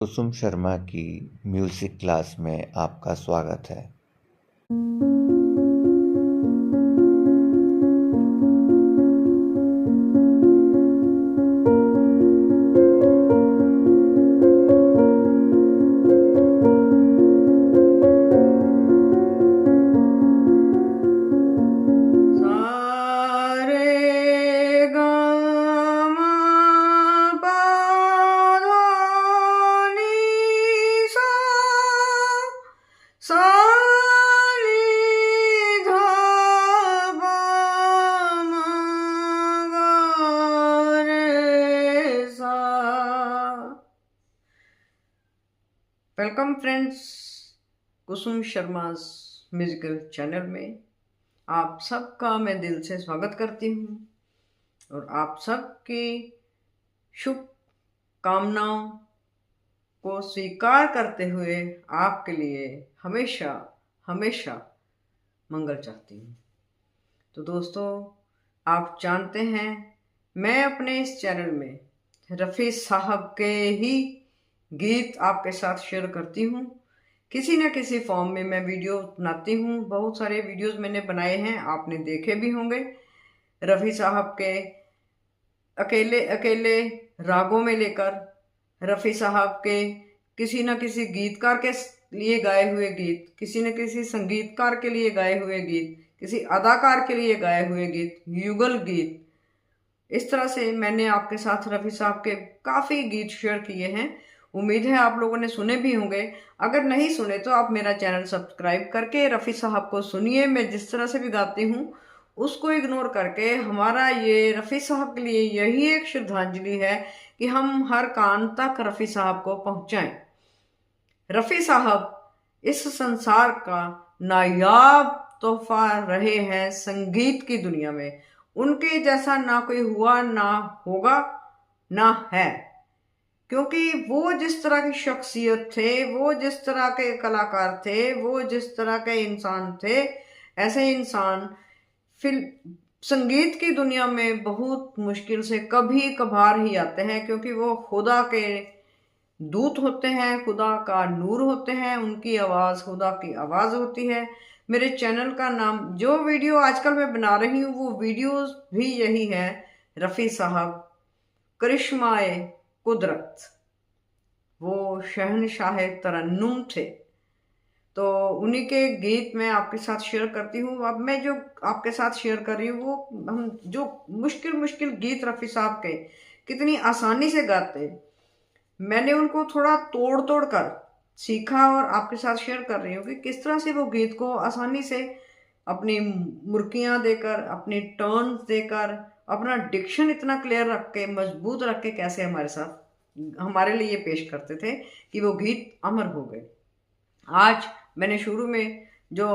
कुसुम शर्मा की music class में आपका स्वागत है। वेलकम फ्रेंड्स, कुसुम शर्मा's म्यूजिकल चैनल में आप सबका मैं दिल से स्वागत करती हूँ और आप सबकी शुभ कामनाओं को स्वीकार करते हुए आपके लिए हमेशा हमेशा मंगल चाहती हूँ। तो दोस्तों, आप जानते हैं मैं अपने इस चैनल में रफ़ी साहब के ही गीत आपके साथ शेयर करती हूँ। किसी न किसी फॉर्म में मैं वीडियो बनाती हूँ। बहुत सारे वीडियोस मैंने बनाए हैं, आपने देखे भी होंगे। रफ़ी साहब के अकेले अकेले रागों में लेकर रफ़ी साहब के किसी न किसी गीतकार के लिए गाए हुए गीत, किसी न किसी संगीतकार के लिए गाए हुए गीत, किसी अदाकार के लिए गाए हुए गीत, युगल गीत, इस तरह से मैंने आपके साथ रफ़ी साहब के काफ़ी गीत शेयर किए हैं। उम्मीद है आप लोगों ने सुने भी होंगे। अगर नहीं सुने तो आप मेरा चैनल सब्सक्राइब करके रफ़ी साहब को सुनिए। मैं जिस तरह से भी गाती हूँ उसको इग्नोर करके हमारा ये रफ़ी साहब के लिए यही एक श्रद्धांजलि है कि हम हर कान तक रफ़ी साहब को पहुँचाएं। रफ़ी साहब इस संसार का नायाब तोहफा रहे हैं संगीत की दुनिया में। उनके जैसा ना कोई हुआ, ना होगा, ना है। क्योंकि वो जिस तरह की शख्सियत थे, वो जिस तरह के कलाकार थे, वो जिस तरह के इंसान थे, ऐसे इंसान फिल्म संगीत की दुनिया में बहुत मुश्किल से कभी कभार ही आते हैं, क्योंकि वो खुदा के दूत होते हैं, खुदा का नूर होते हैं। उनकी आवाज़ खुदा की आवाज़ होती है। मेरे चैनल का नाम, जो वीडियो आजकल मैं बना रही हूँ वो वीडियोस भी यही है, रफ़ी साहब करिश्माए कुदरत। वो शहनशाह तरन्नुम थे। तो उन्हीं के गीत मैं आपके साथ शेयर करती हूँ। अब मैं जो आपके साथ शेयर कर रही हूँ वो हम जो मुश्किल मुश्किल गीत रफ़ी साहब के कितनी आसानी से गाते, मैंने उनको थोड़ा तोड़ तोड़ कर सीखा और आपके साथ शेयर कर रही हूँ कि किस तरह से वो गीत को आसानी से अपनी मुर्कियाँ देकर, अपनी टर्न्स देकर, अपना डिक्शन इतना क्लियर रख के, मजबूत रख के कैसे हमारे साथ हमारे लिए पेश करते थे कि वो गीत अमर हो गए। आज मैंने शुरू में जो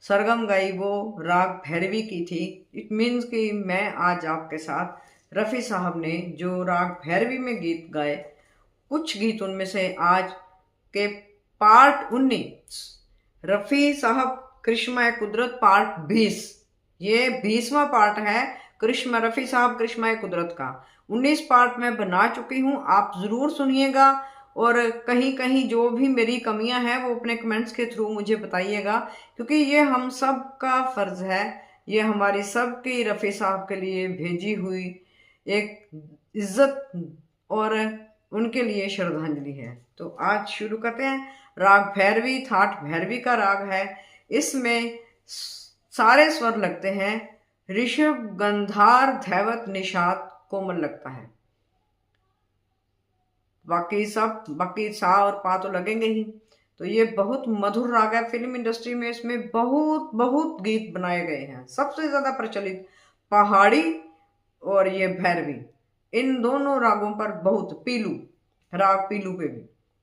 सरगम गाई वो राग भैरवी की थी। इट मीन्स कि मैं आज आपके साथ रफ़ी साहब ने जो राग भैरवी में गीत गाए, कुछ गीत उनमें से आज के पार्ट 19 रफ़ी साहब करिश्मा कुदरत पार्ट 20, ये 20वां पार्ट है करिश्मा रफ़ी साहब करिश्मा कुदरत का। 19 पार्ट मैं बना चुकी हूँ, आप ज़रूर सुनिएगा और कहीं कहीं जो भी मेरी कमियां हैं वो अपने कमेंट्स के थ्रू मुझे बताइएगा, क्योंकि ये हम सब का फ़र्ज़ है। ये हमारी सब की रफ़ी साहब के लिए भेजी हुई एक इज्जत और उनके लिए श्रद्धांजलि है। तो आज शुरू करते हैं। राग भैरवी थाट भैरवी का राग है। इसमें सारे स्वर लगते हैं। ऋषभ, गंधार, धैवत, निषाद, कोमल लगता है। बाकी सा और पा तो लगेंगे ही। तो ये बहुत मधुर राग है। फिल्म इंडस्ट्री में इसमें बहुत बहुत गीत बनाए गए हैं। सबसे ज्यादा प्रचलित पहाड़ी और ये भैरवी, इन दोनों रागों पर बहुत, पीलू राग, पीलू पे भी,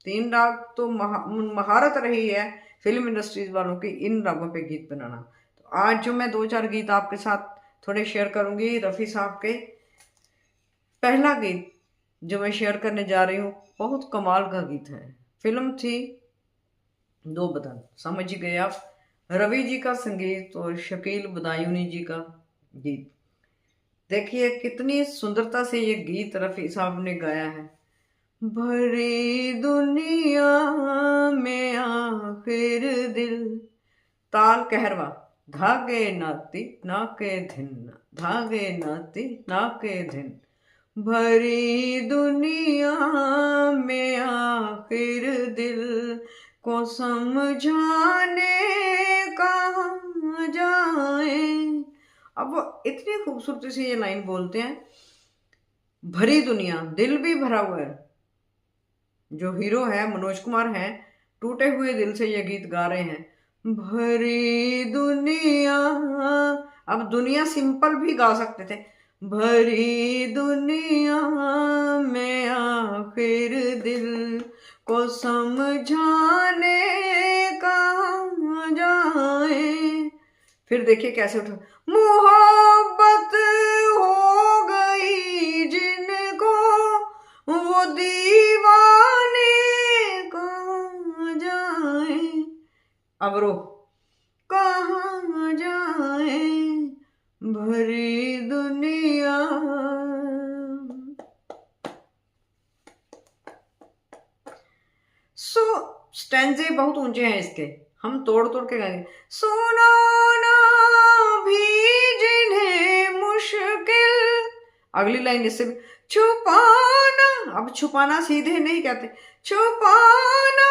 तीन राग तो महारत रही है फिल्म इंडस्ट्रीज वालों की इन रागों पे गीत बनाना। तो आज जो मैं दो चार गीत आपके साथ थोड़े शेयर करूंगी रफ़ी साहब के। पहला गीत जो मैं शेयर करने जा रही हूँ बहुत कमाल का गीत है। फिल्म थी दो बदन, समझ ही गए आप। रवि जी का संगीत और शकील बदायूनी जी का गीत। देखिए कितनी सुंदरता से ये गीत रफ़ी साहब ने गाया है। भरी दुनिया में आखिर दिल। ताल कहरवा, धागे नाती ना के धिन, धागे नाती ना के धिन। भरी दुनिया में आखिर दिल को समझाने कहाँ जाए। अब वो इतनी खूबसूरती से ये लाइन बोलते हैं, भरी दुनिया, दिल भी भरा हुआ है। जो हीरो है मनोज कुमार हैं, टूटे हुए दिल से ये गीत गा रहे हैं। भरी दुनिया, अब दुनिया सिंपल भी गा सकते थे। भरी दुनिया में आखिर दिल को समझाने कहाँ जाए। फिर देखिए कैसे उठा, मोहब्बत हो गई जिनको वो दीवाने कहाँ जाए। अब रो, कहाँ जाए भरी दुनिया। स्टैंजे बहुत ऊंचे हैं इसके, हम तोड़ तोड़ के गाएंगे। सुनाना भी जिन्हें मुश्किल, अगली लाइन इससे भी, छुपाना, अब छुपाना सीधे नहीं कहते, छुपाना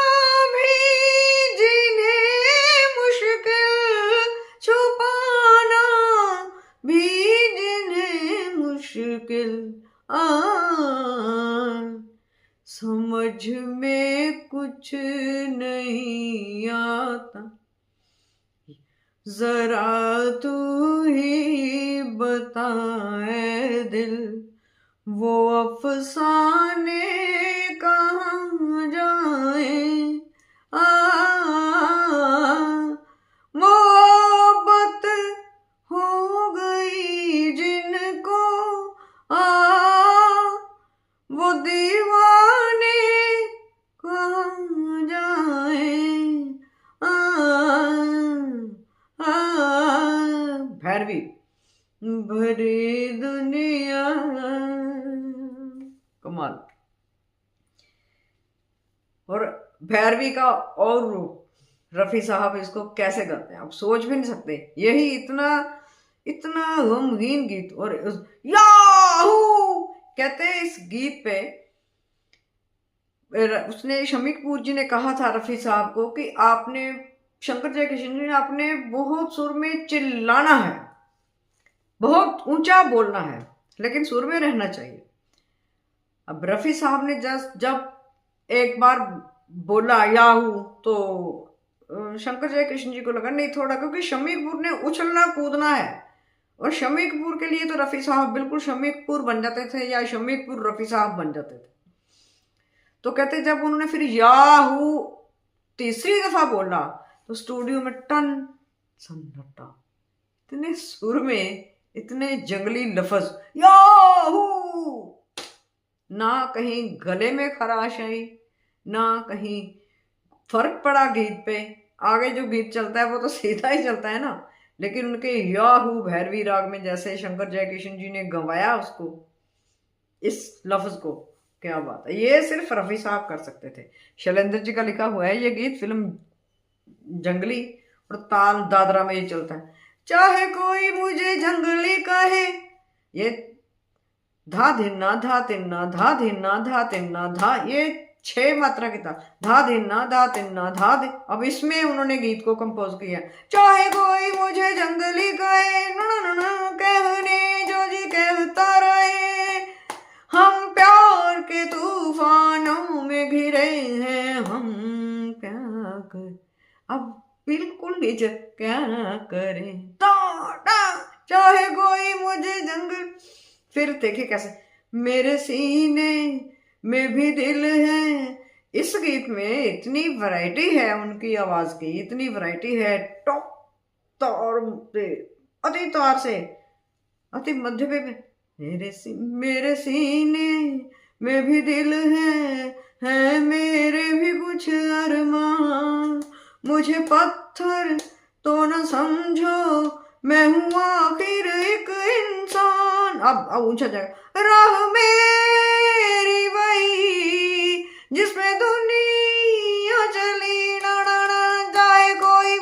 भी जिन्हें मुश्किल, छुपाना भी जिन्हें मुश्किल। समझ में कुछ नहीं आता, जरा तू ही बताए दिल, वो अफसाने कहाँ जाए। मोहब्बत हो गई जिनको वो दीवाने कहाँ जाए। भैरवी, भरी दुनिया, कमाल। और भैरवी का और रूप, रफी साहब इसको कैसे गाते हैं आप सोच भी नहीं सकते। यही इतना इतना गमगीन गीत। और याहू कहते हैं इस गीत पे, उसने शम्मी कपूर जी ने कहा था रफी साहब को कि आपने, शंकर जयकिशन जी ने, आपने बहुत सुर में चिल्लाना है, बहुत ऊंचा बोलना है, लेकिन सुर में रहना चाहिए। अब रफी साहब ने जब एक बार बोला याहू, तो शंकर जयकिशन जी को लगा नहीं थोड़ा, क्योंकि शम्मी कपूर ने उछलना कूदना है, और शम्मी कपूर के लिए तो रफी साहब बिल्कुल शम्मी कपूर बन जाते थे, या शम्मी कपूर रफी साहब बन जाते थे। तो कहते जब उन्होंने फिर याहू तीसरी दफा बोला तो स्टूडियो में टन सन्नाटा, इतने सुर में इतने जंगली लफ्ज याहू, ना कहीं गले में खराश आई, ना कहीं फर्क पड़ा गीत पे। आगे जो गीत चलता है वो तो सीधा ही चलता है ना, लेकिन उनके याहू भैरवी राग में जैसे शंकर जयकिशन जी ने गवाया उसको, इस लफ्ज को, क्या बात है। ये सिर्फ रफी साहब कर सकते थे। शैलेंद्र जी का लिखा हुआ है ये गीत, फिल्म जंगली, और ताल दादरा में ये चलता है। चाहे कोई मुझे जंगली कहे, ये धा धिन्ना धा तिन्ना धा धिन्ना धा तिन्ना धा, ये 6 मात्रा की था, धा धिन्ना धा तिन्ना धा दे। अब इसमें उन्होंने गीत को कंपोज किया। चाहे कोई मुझे जंगली कहे, कहने जो जी कहता रहे, हम प्यार के तूफानों में घिरे हैं, हम क्या कर, अब बिल्कुल निज क्या करें, चाहे कोई मुझे जंगल। फिर देखिए कैसे, मेरे सीने में भी दिल है। इस गीत में इतनी वैरायटी है उनकी आवाज की, इतनी वैरायटी है, टॉप तार से, अति तार से अति मध्य पे। मेरे सीने में भी दिल है मेरे भी कुछ अरमान, मुझे पत्थर तो न समझो, मैं हूँ आखिर एक इंसान। अब ऊंचा जाएगा, राह मेरी वही जिसमें दुनिया चली ना ना ना जाए कोई।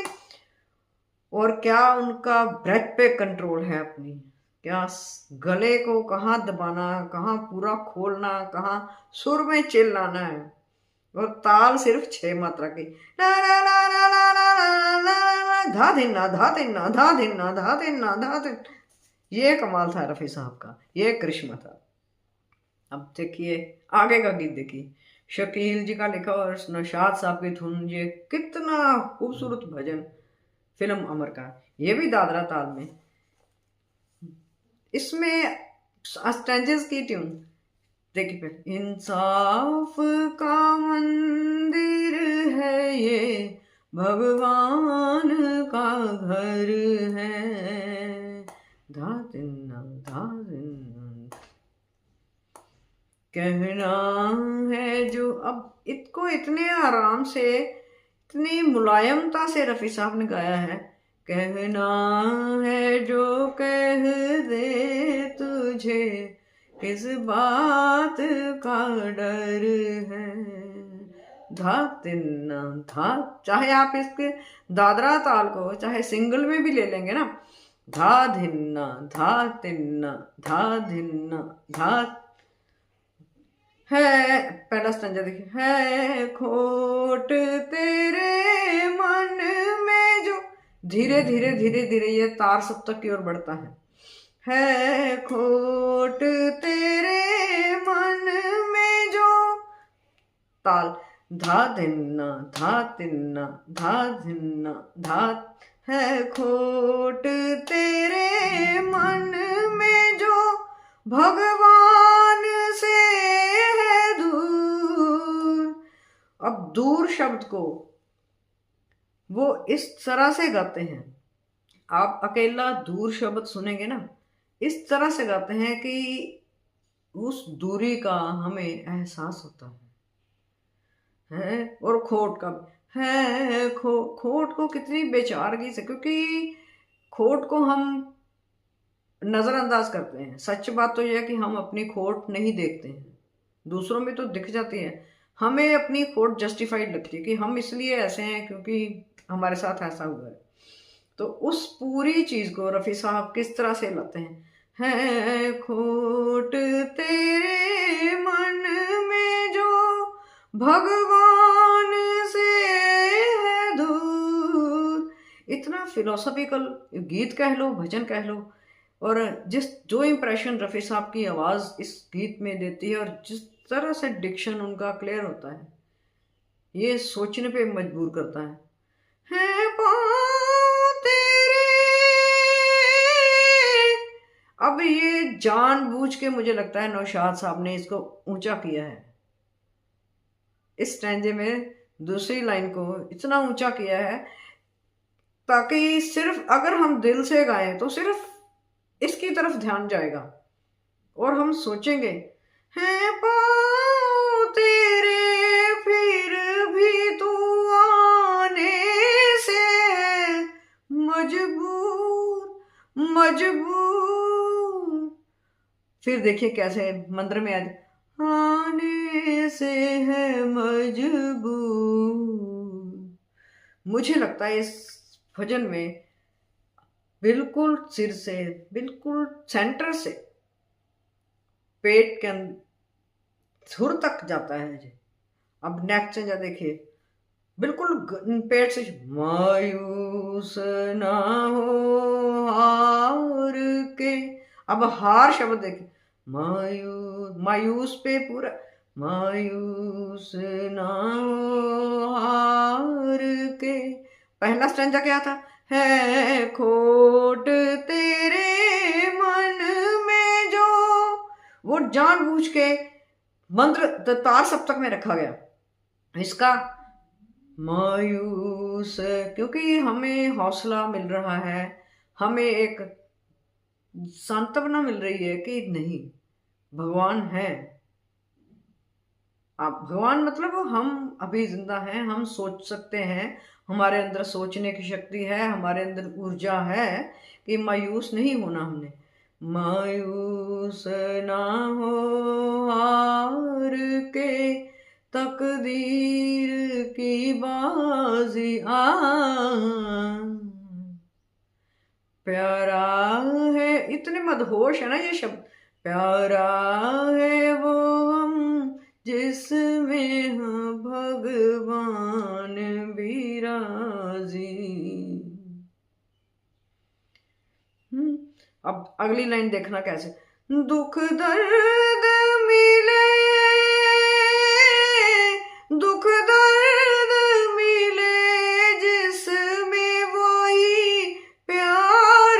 और क्या उनका ब्रेथ पे कंट्रोल है अपनी, क्या गले को कहाँ दबाना, कहाँ पूरा खोलना, कहाँ सुर में चिल्लाना है। और ताल सिर्फ 6 मात्रा की, ला ला ला ला ला ला ला ला, धा धिन्ना धा धिन्ना धा धिन्ना धा धिन्ना धा धिन्ना। ये कमाल था रफी साहब का, ये करिश्मा था। अब देखिए आगे का गीत देखिए, शकील जी का लिखा और नौशाद साहब की धुन, ये कितना खूबसूरत भजन, फिल्म अमर का, ये भी दादरा ताल में। इसमें स्ट्रेंजर्स की ट्यून देखिए फिर, इंसाफ का मंदिर है ये, भगवान का घर है, धा दिन्ना धा दिन्ना। कहना है जो, अब इसको इतने आराम से, इतनी मुलायमता से रफ़ी साहब ने गाया है। कहना है जो कह दे तुझे, किस बात का डर है, धा तिन्ना धा। चाहे आप इसके दादरा ताल को चाहे सिंगल में भी ले लेंगे ना, धा धिन्ना धा तिन्ना धा धिन्ना धा। है पहला स्टैंजा देखिए, है खोट तेरे मन में जो, धीरे धीरे धीरे धीरे ये तार सप्तक की ओर बढ़ता है खोट तेरे मन में जो, ताल धा धिन्ना धा तिन्ना धा धिन्ना धा। है खोट तेरे मन में जो, भगवान से है दूर। अब दूर शब्द को वो इस तरह से गाते हैं, आप अकेला दूर शब्द सुनेंगे ना, इस तरह से गाते हैं कि उस दूरी का हमें एहसास होता है। और खोट का है, खोट को कितनी बेचारगी से, क्योंकि खोट को हम नज़रअंदाज करते हैं। सच बात तो यह है कि हम अपनी खोट नहीं देखते हैं, दूसरों में तो दिख जाती है, हमें अपनी खोट जस्टिफाइड लगती है कि हम इसलिए ऐसे हैं क्योंकि हमारे साथ ऐसा हुआ है। तो उस पूरी चीज़ को रफ़ी साहब किस तरह से लाते हैं, है खोट तेरे मन में जो, भगवान से है दूर। इतना फिलोसॉफिकल गीत कह लो, भजन कह लो, और जो इम्प्रेशन रफ़ी साहब की आवाज़ इस गीत में देती है और जिस तरह से डिक्शन उनका क्लियर होता है, ये सोचने पे मजबूर करता है पाँव तेरे। अब ये जानबूझ के मुझे लगता है नौशाद साहब ने इसको ऊंचा किया है, इस स्टैंजे में दूसरी लाइन को इतना ऊंचा किया है ताकि सिर्फ अगर हम दिल से गाएं तो सिर्फ इसकी तरफ ध्यान जाएगा और हम सोचेंगे, हैं पाँव तेरे फिर भी तू आने से मजबूर मजबूर। फिर देखिए कैसे मंत्र में आने से है मजबूर। मुझे लगता है इस भजन में बिल्कुल सिर से, बिल्कुल सेंटर से पेट के सुर तक जाता है जी। अब नेक्स्ट जा देखिए, बिल्कुल पेट से, मायूस ना हो हार के। अब हार शब्द देखिए, मायूस पे पूरा, मायूस ना हो हार के। पहला स्टैंजा क्या था, है खोट तेरे मन में जो, वो जानबूझ के मंत्र तार सप्तक में रखा गया इसका, मायूस, क्योंकि हमें हौसला मिल रहा है, हमें एक सांत्वना मिल रही है कि नहीं भगवान है। आप भगवान मतलब हम अभी जिंदा हैं, हम सोच सकते हैं, हमारे अंदर सोचने की शक्ति है, हमारे अंदर ऊर्जा है कि मायूस नहीं होना हमने। मायूस ना हो हार के तकदीर की बाजी प्यारा है, इतने मदहोश है ना ये शब्द। प्यारा है वो हम जिसमें हाँ भगवान भी राजी। अब अगली लाइन देखना कैसे। दुख दर्द मिले, दुख दर्द मिले जिसमें वही प्यार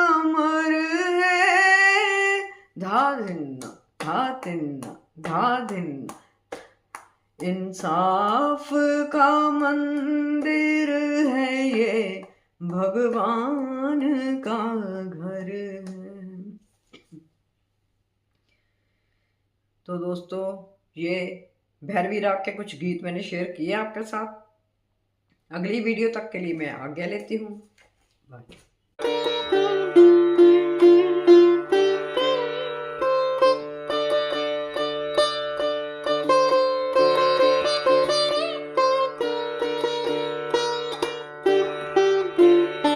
अमर है। धा धिन्ना धा तिन्ना धा धिन्ना, इंसाफ का मंदिर है ये, भगवान का घर है। तो दोस्तों, ये भैरवी राग के कुछ गीत मैंने शेयर किए आपके साथ। अगली वीडियो तक के लिए मैं आज्ञा लेती हूँ। बाय।